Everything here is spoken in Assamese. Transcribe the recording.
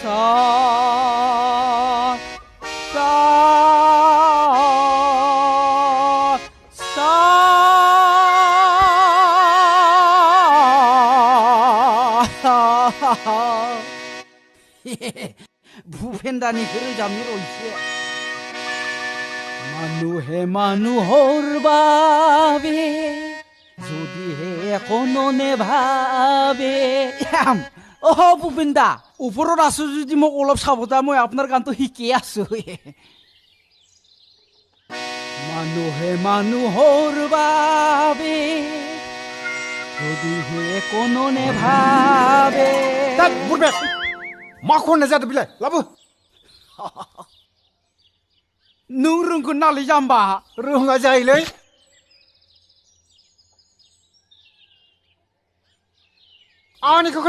সা সা সা ভূপেন্দানি रोजाबनि रयसे মানুহে মানুহৰ বাবে যদিহে কোনো নেভাবে ভূপেন্দা ওপৰত আছো যদি মোক অলপ চাবতা মই আপোনাৰ গানটো শিকি আছো মানুহে মানুহৰ বাবে যদিহে কোনো নেভাবে তাত বুৰবে মাখন নেজাদে বিলাই লাবো नों रोंगोन नालाय जाम्बा रोङा जाहैलै आंनिखौ